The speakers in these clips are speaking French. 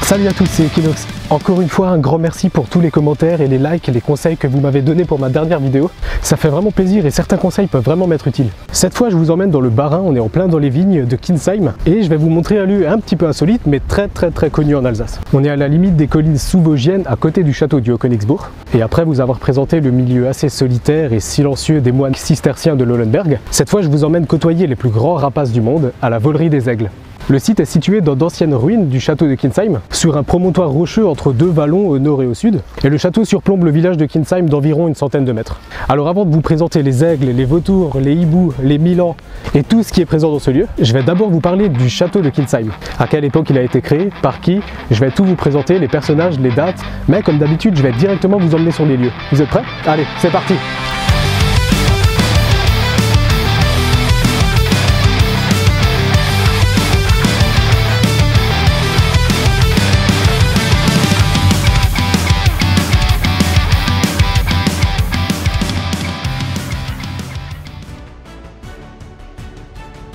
Salut à tous, c'est Equinox. Encore une fois, un grand merci pour tous les commentaires et les likes et les conseils que vous m'avez donnés pour ma dernière vidéo. Ça fait vraiment plaisir et certains conseils peuvent vraiment m'être utiles. Cette fois, je vous emmène dans le Bas-Rhin, on est en plein dans les vignes de Kinsheim et je vais vous montrer un lieu un petit peu insolite mais très connu en Alsace. On est à la limite des collines sous-vosgiennes à côté du château du Haut-Königsbourg. Et après vous avoir présenté le milieu assez solitaire et silencieux des moines cisterciens de Lollenberg, cette fois je vous emmène côtoyer les plus grands rapaces du monde à la Volerie des Aigles. Le site est situé dans d'anciennes ruines du château de Kinsheim, sur un promontoire rocheux entre deux vallons au nord et au sud, et le château surplombe le village de Kinsheim d'environ une centaine de mètres. Alors avant de vous présenter les aigles, les vautours, les hiboux, les milans et tout ce qui est présent dans ce lieu, je vais d'abord vous parler du château de Kinsheim. À quelle époque il a été créé, par qui, je vais tout vous présenter, les personnages, les dates, mais comme d'habitude je vais directement vous emmener sur les lieux. Vous êtes prêts? Allez, c'est parti!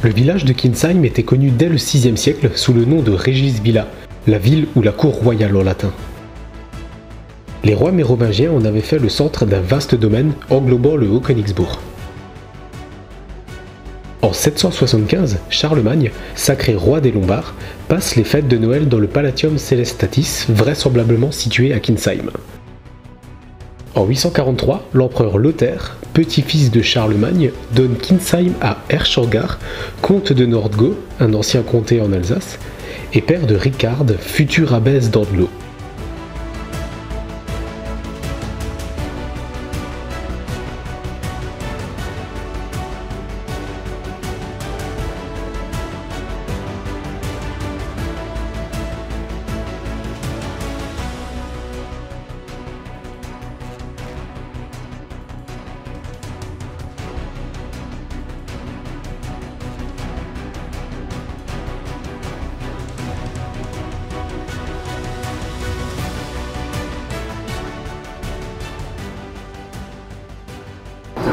Le village de Kinsheim était connu dès le VIe siècle sous le nom de Regis Villa, la ville ou la cour royale en latin. Les rois mérovingiens en avaient fait le centre d'un vaste domaine englobant le Haut-Königsbourg. En 775, Charlemagne, sacré roi des Lombards, passe les fêtes de Noël dans le Palatium Celestatis, vraisemblablement situé à Kinsheim. En 843, l'empereur Lothaire, petit-fils de Charlemagne, donne Kinsheim à Erzschagar, comte de Nordgau, un ancien comté en Alsace, et père de Ricard, future abbesse d'Andlau.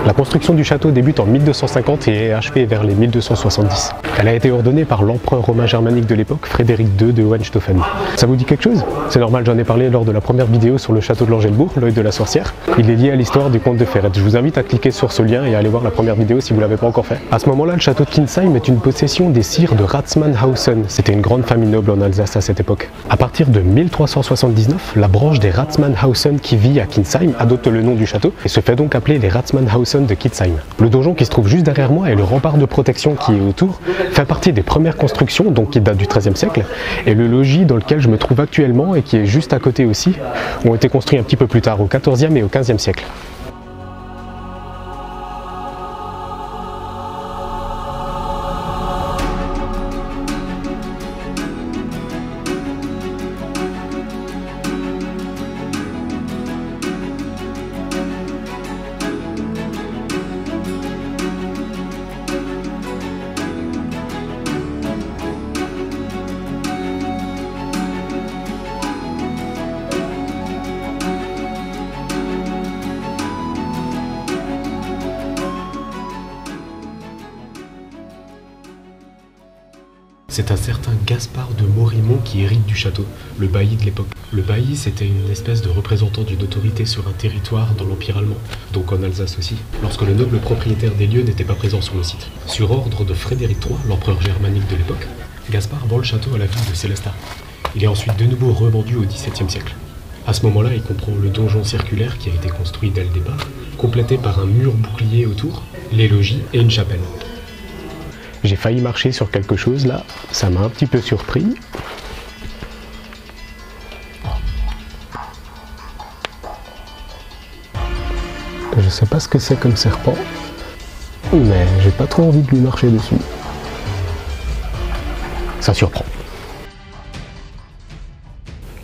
La construction du château débute en 1250 et est achevée vers les 1270. Elle a été ordonnée par l'empereur romain germanique de l'époque, Frédéric II de Hohenstaufen. Ça vous dit quelque chose? C'est normal, j'en ai parlé lors de la première vidéo sur le château de Langelbourg, l'œil de la sorcière. Il est lié à l'histoire du comte de Ferrette. Je vous invite à cliquer sur ce lien et à aller voir la première vidéo si vous ne l'avez pas encore fait. À ce moment-là, le château de Kinsheim est une possession des sires de Ratsmannhausen. C'était une grande famille noble en Alsace à cette époque. À partir de 1379, la branche des Ratsmannhausen qui vit à Kinsheim adopte le nom du château et se fait donc appeler les Ratsmannhausen de Kinsheim. Le donjon qui se trouve juste derrière moi et le rempart de protection qui est autour fait partie des premières constructions, donc qui datent du XIIIe siècle, et le logis dans lequel je me trouve actuellement et qui est juste à côté aussi, ont été construits un petit peu plus tard, au XIVe et au XVe siècle. C'est un certain Gaspard de Morimont qui hérite du château, le bailli de l'époque. Le bailli, c'était une espèce de représentant d'une autorité sur un territoire dans l'Empire allemand, donc en Alsace aussi, lorsque le noble propriétaire des lieux n'était pas présent sur le site. Sur ordre de Frédéric III, l'empereur germanique de l'époque, Gaspard vend le château à la ville de Sélestat. Il est ensuite de nouveau revendu au XVIIe siècle. À ce moment-là, il comprend le donjon circulaire qui a été construit dès le départ, complété par un mur bouclier autour, les logis et une chapelle. J'ai failli marcher sur quelque chose là, ça m'a un petit peu surpris. Je sais pas ce que c'est comme serpent, mais j'ai pas trop envie de lui marcher dessus. Ça surprend.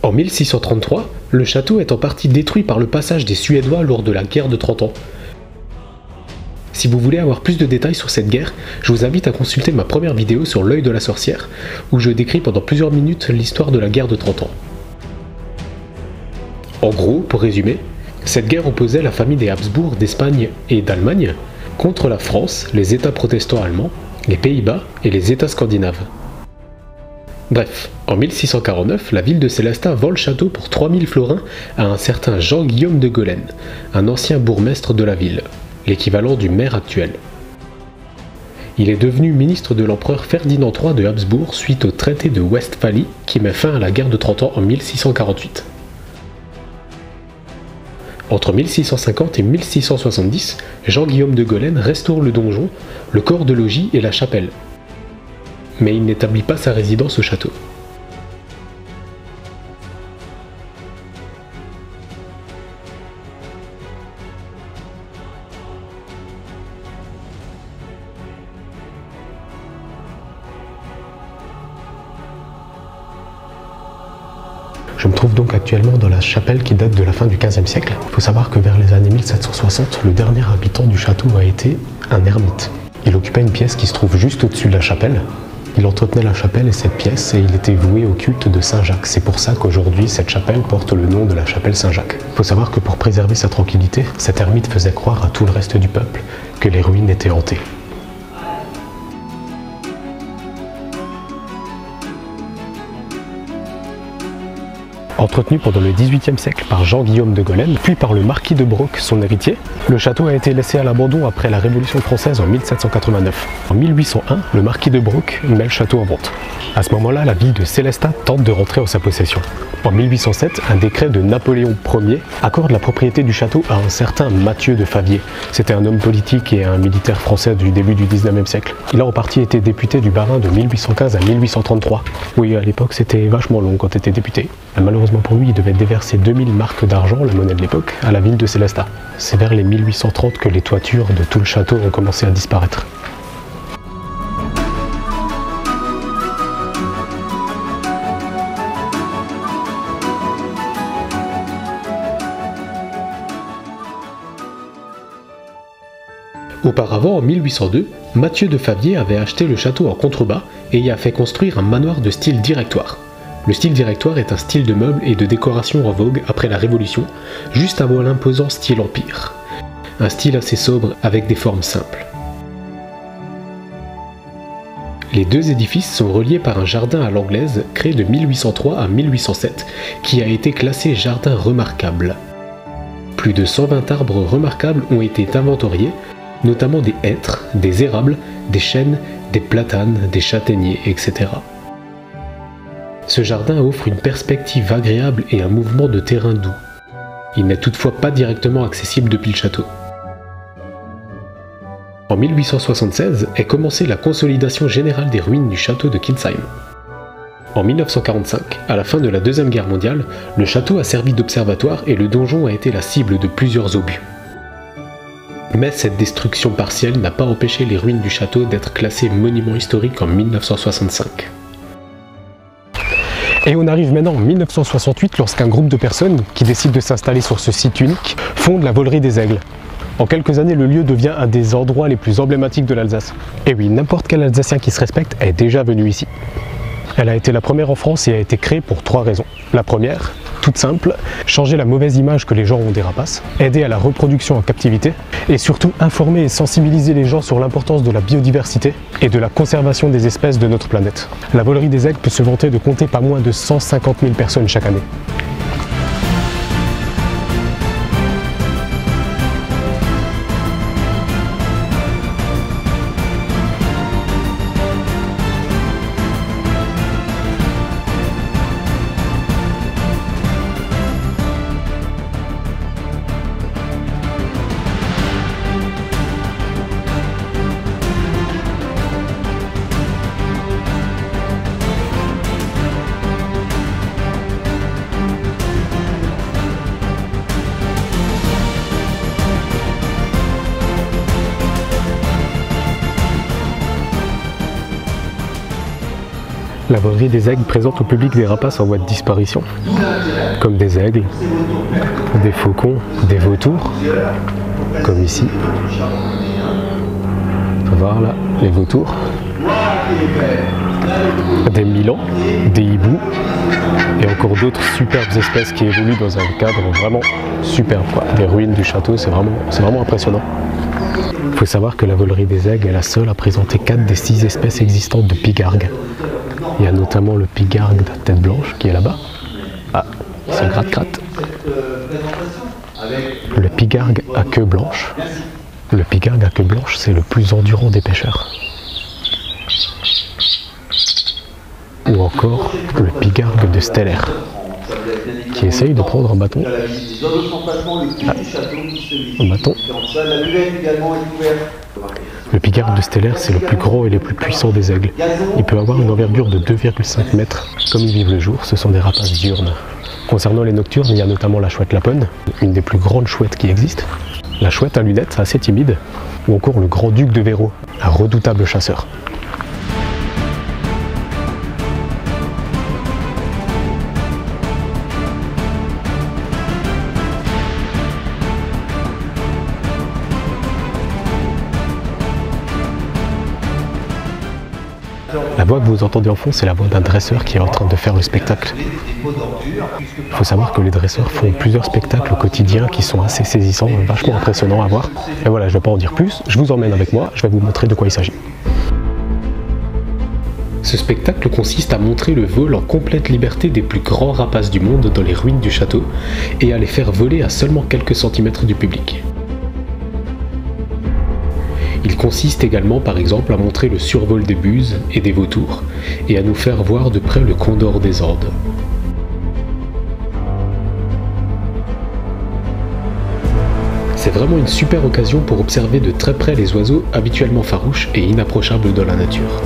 En 1633, le château est en partie détruit par le passage des Suédois lors de la guerre de 30 ans. Si vous voulez avoir plus de détails sur cette guerre, je vous invite à consulter ma première vidéo sur l'œil de la sorcière, où je décris pendant plusieurs minutes l'histoire de la guerre de 30 ans. En gros, pour résumer, cette guerre opposait la famille des Habsbourg d'Espagne et d'Allemagne contre la France, les États protestants allemands, les Pays-Bas et les États scandinaves. Bref, en 1649, la ville de Célestat vend le château pour 3000 florins à un certain Jean-Guillaume de Golène, un ancien bourgmestre de la ville, l'équivalent du maire actuel. Il est devenu ministre de l'empereur Ferdinand III de Habsbourg suite au traité de Westphalie qui met fin à la guerre de 30 ans en 1648. Entre 1650 et 1670, Jean-Guillaume de Golène restaure le donjon, le corps de logis et la chapelle. Mais il n'établit pas sa résidence au château. Je me trouve donc actuellement dans la chapelle qui date de la fin du XVe siècle. Il faut savoir que vers les années 1760, le dernier habitant du château a été un ermite. Il occupait une pièce qui se trouve juste au-dessus de la chapelle. Il entretenait la chapelle et cette pièce et il était voué au culte de Saint-Jacques. C'est pour ça qu'aujourd'hui cette chapelle porte le nom de la chapelle Saint-Jacques. Il faut savoir que pour préserver sa tranquillité, cet ermite faisait croire à tout le reste du peuple que les ruines étaient hantées. Entretenu pendant le XVIIIe siècle par Jean-Guillaume de Golène, puis par le marquis de Broc, son héritier, le château a été laissé à l'abandon après la Révolution française en 1789. En 1801, le marquis de Broc met le château en vente. À ce moment-là, la ville de Célestat tente de rentrer en sa possession. En 1807, un décret de Napoléon Ier accorde la propriété du château à un certain Mathieu de Favier. C'était un homme politique et un militaire français du début du XIXe siècle. Il a en partie été député du Bas-Rhin de 1815 à 1833. Oui, à l'époque, c'était vachement long quand tu étais député. Malheureusement pour lui, il devait déverser 2000 marques d'argent, la monnaie de l'époque, à la ville de Célestat. C'est vers les 1830 que les toitures de tout le château ont commencé à disparaître. Auparavant, en 1802, Mathieu de Favier avait acheté le château en contrebas et y a fait construire un manoir de style directoire. Le style directoire est un style de meubles et de décoration en vogue après la Révolution, juste avant l'imposant style empire. Un style assez sobre avec des formes simples. Les deux édifices sont reliés par un jardin à l'anglaise créé de 1803 à 1807 qui a été classé jardin remarquable. Plus de 120 arbres remarquables ont été inventoriés, notamment des hêtres, des érables, des chênes, des platanes, des châtaigniers, etc. Ce jardin offre une perspective agréable et un mouvement de terrain doux. Il n'est toutefois pas directement accessible depuis le château. En 1876 est commencée la consolidation générale des ruines du château de Kinsheim. En 1945, à la fin de la Deuxième Guerre mondiale, le château a servi d'observatoire et le donjon a été la cible de plusieurs obus. Mais cette destruction partielle n'a pas empêché les ruines du château d'être classées monument historique en 1965. Et on arrive maintenant en 1968 lorsqu'un groupe de personnes qui décident de s'installer sur ce site unique fonde la Volerie des Aigles. En quelques années, le lieu devient un des endroits les plus emblématiques de l'Alsace. Et oui, n'importe quel Alsacien qui se respecte est déjà venu ici. Elle a été la première en France et a été créée pour 3 raisons. La première, toute simple, changer la mauvaise image que les gens ont des rapaces, aider à la reproduction en captivité, et surtout informer et sensibiliser les gens sur l'importance de la biodiversité et de la conservation des espèces de notre planète. La Volerie des Aigles peut se vanter de compter pas moins de 150 000 personnes chaque année. La Volerie des Aigles présente au public des rapaces en voie de disparition, comme des aigles, des faucons, des vautours, comme ici. Voilà, les vautours, des milans, des hiboux, et encore d'autres superbes espèces qui évoluent dans un cadre vraiment superbe, quoi. Les ruines du château, c'est vraiment impressionnant. Il faut savoir que la Volerie des Aigles est la seule à présenter 4 des 6 espèces existantes de pigargues. Il y a notamment le pigargue tête blanche qui est là-bas. Ah, il se gratte-gratte. Le pigargue à queue blanche. Le pigargue à queue blanche, c'est le plus endurant des pêcheurs. Ou encore le pigargue de stellaire, qui essaye de prendre un bâton. Ah, un bâton. Le pigargue de stellaire, c'est le plus gros et le plus puissant des aigles. Il peut avoir une envergure de 2,5 mètres. Comme ils vivent le jour, ce sont des rapaces diurnes. Concernant les nocturnes, il y a notamment la chouette laponne, une des plus grandes chouettes qui existent. La chouette à lunettes, assez timide. Ou encore le grand-duc de Véro, un redoutable chasseur. La voix que vous entendez en fond, c'est la voix d'un dresseur qui est en train de faire le spectacle. Il faut savoir que les dresseurs font plusieurs spectacles au quotidien qui sont assez saisissants, vachement impressionnants à voir. Et voilà, je ne vais pas en dire plus, je vous emmène avec moi, je vais vous montrer de quoi il s'agit. Ce spectacle consiste à montrer le vol en complète liberté des plus grands rapaces du monde dans les ruines du château et à les faire voler à seulement quelques centimètres du public. Il consiste également par exemple à montrer le survol des buses et des vautours et à nous faire voir de près le condor des Andes. C'est vraiment une super occasion pour observer de très près les oiseaux habituellement farouches et inapprochables dans la nature.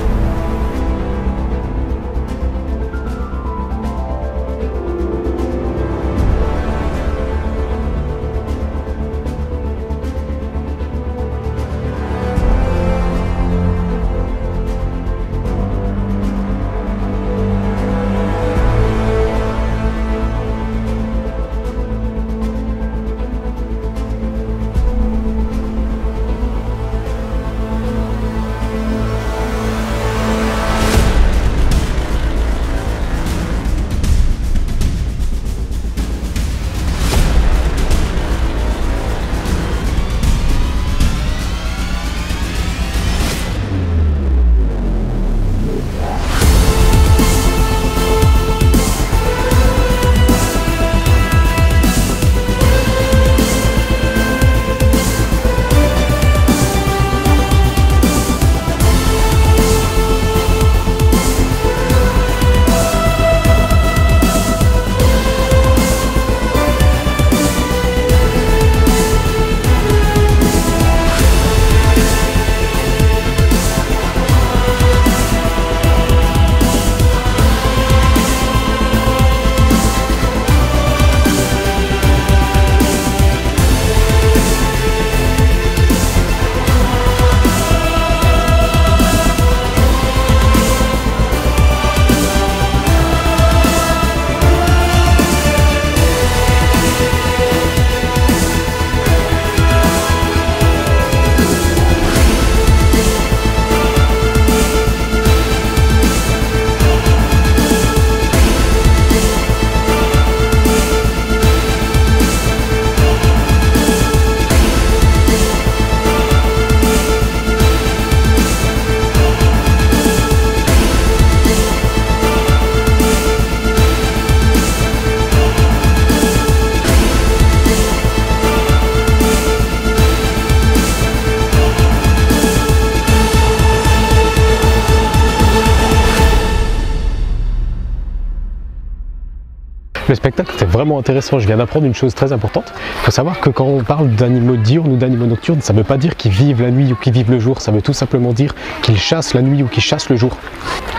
Le spectacle était vraiment intéressant, je viens d'apprendre une chose très importante. Il faut savoir que quand on parle d'animaux diurnes ou d'animaux nocturnes, ça ne veut pas dire qu'ils vivent la nuit ou qu'ils vivent le jour, ça veut tout simplement dire qu'ils chassent la nuit ou qu'ils chassent le jour.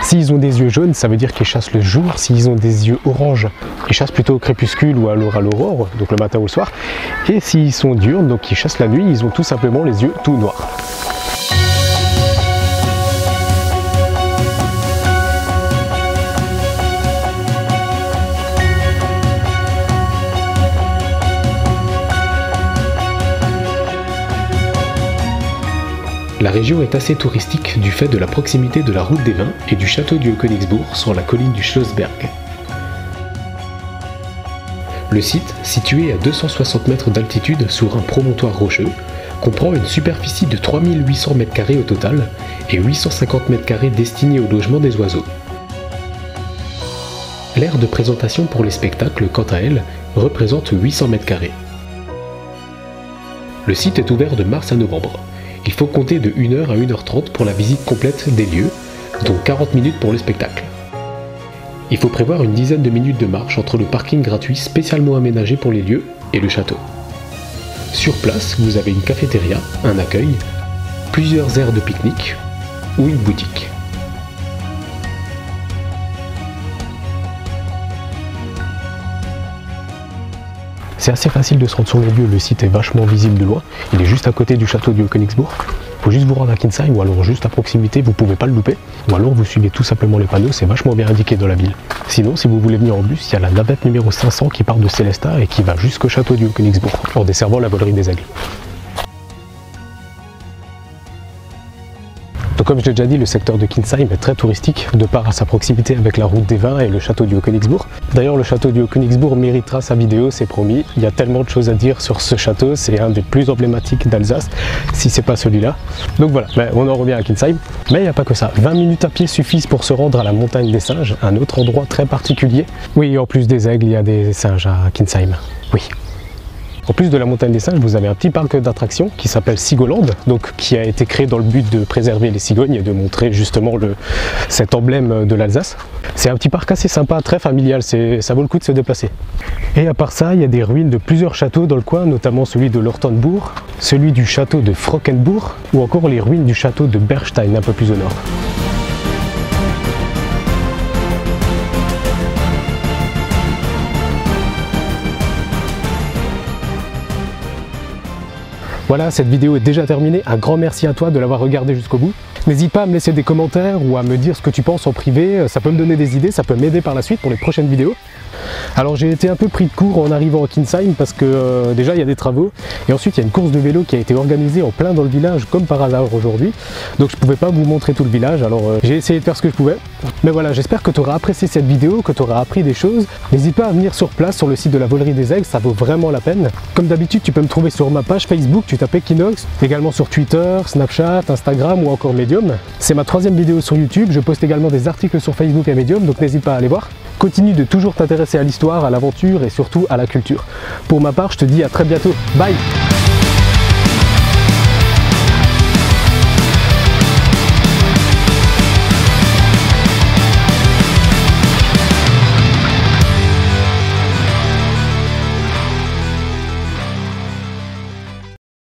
S'ils ont des yeux jaunes, ça veut dire qu'ils chassent le jour. S'ils ont des yeux orange, ils chassent plutôt au crépuscule ou alors à l'aurore, donc le matin ou le soir. Et s'ils sont diurnes, donc ils chassent la nuit, ils ont tout simplement les yeux tout noirs. La région est assez touristique du fait de la proximité de la route des vins et du château du Haut-Königsbourg sur la colline du Schlossberg. Le site, situé à 260 mètres d'altitude sur un promontoire rocheux, comprend une superficie de 3800 m² au total et 850 m² destinés au logement des oiseaux. L'aire de présentation pour les spectacles, quant à elle, représente 800 mètres carrés. Le site est ouvert de mars à novembre. Il faut compter de 1h à 1h30 pour la visite complète des lieux, dont 40 minutes pour le spectacle. Il faut prévoir une dizaine de minutes de marche entre le parking gratuit spécialement aménagé pour les lieux et le château. Sur place, vous avez une cafétéria, un accueil, plusieurs aires de pique-nique ou une boutique. C'est assez facile de se rendre sur les lieux, le site est vachement visible de loin, il est juste à côté du château du Haut-Königsbourg. Il faut juste vous rendre à Kinsheim ou alors juste à proximité, vous pouvez pas le louper. Ou alors vous suivez tout simplement les panneaux, c'est vachement bien indiqué dans la ville. Sinon, si vous voulez venir en bus, il y a la navette numéro 500 qui part de Sélestat et qui va jusqu'au château du Haut-Königsbourg, en desservant la volerie des Aigles. Donc comme je l'ai déjà dit, le secteur de Kinsheim est très touristique, de par à sa proximité avec la route des vins et le château du Haut-Königsbourg. D'ailleurs, le château du Haut-Königsbourg méritera sa vidéo, c'est promis. Il y a tellement de choses à dire sur ce château, c'est un des plus emblématiques d'Alsace, si c'est pas celui-là. Donc voilà, on en revient à Kinsheim. Mais il n'y a pas que ça, 20 minutes à pied suffisent pour se rendre à la montagne des singes, un autre endroit très particulier. Oui, en plus des aigles, il y a des singes à Kinsheim. Oui. En plus de la montagne des singes, vous avez un petit parc d'attractions qui s'appelle Cigoland, donc qui a été créé dans le but de préserver les cigognes et de montrer justement cet emblème de l'Alsace. C'est un petit parc assez sympa, très familial, ça vaut le coup de se déplacer. Et à part ça, il y a des ruines de plusieurs châteaux dans le coin, notamment celui de Lortonbourg, celui du château de Frockenbourg ou encore les ruines du château de Berstein un peu plus au nord. Voilà, cette vidéo est déjà terminée. Un grand merci à toi de l'avoir regardé jusqu'au bout. N'hésite pas à me laisser des commentaires ou à me dire ce que tu penses en privé. Ça peut me donner des idées, ça peut m'aider par la suite pour les prochaines vidéos. Alors j'ai été un peu pris de court en arrivant à Kinsheim parce que déjà il y a des travaux et ensuite il y a une course de vélo qui a été organisée en plein dans le village comme par hasard aujourd'hui. Donc je pouvais pas vous montrer tout le village, alors j'ai essayé de faire ce que je pouvais. Mais voilà, j'espère que tu auras apprécié cette vidéo, que tu auras appris des choses. N'hésite pas à venir sur place sur le site de la volerie des Aigles, ça vaut vraiment la peine. Comme d'habitude, tu peux me trouver sur ma page Facebook, tu tapes Equinox, également sur Twitter, Snapchat, Instagram ou encore Medium. C'est ma 3e vidéo sur YouTube, je poste également des articles sur Facebook et Medium, donc n'hésite pas à aller voir. Continue de toujours t'intéresser à l'histoire, à l'aventure et surtout à la culture. Pour ma part, je te dis à très bientôt. Bye!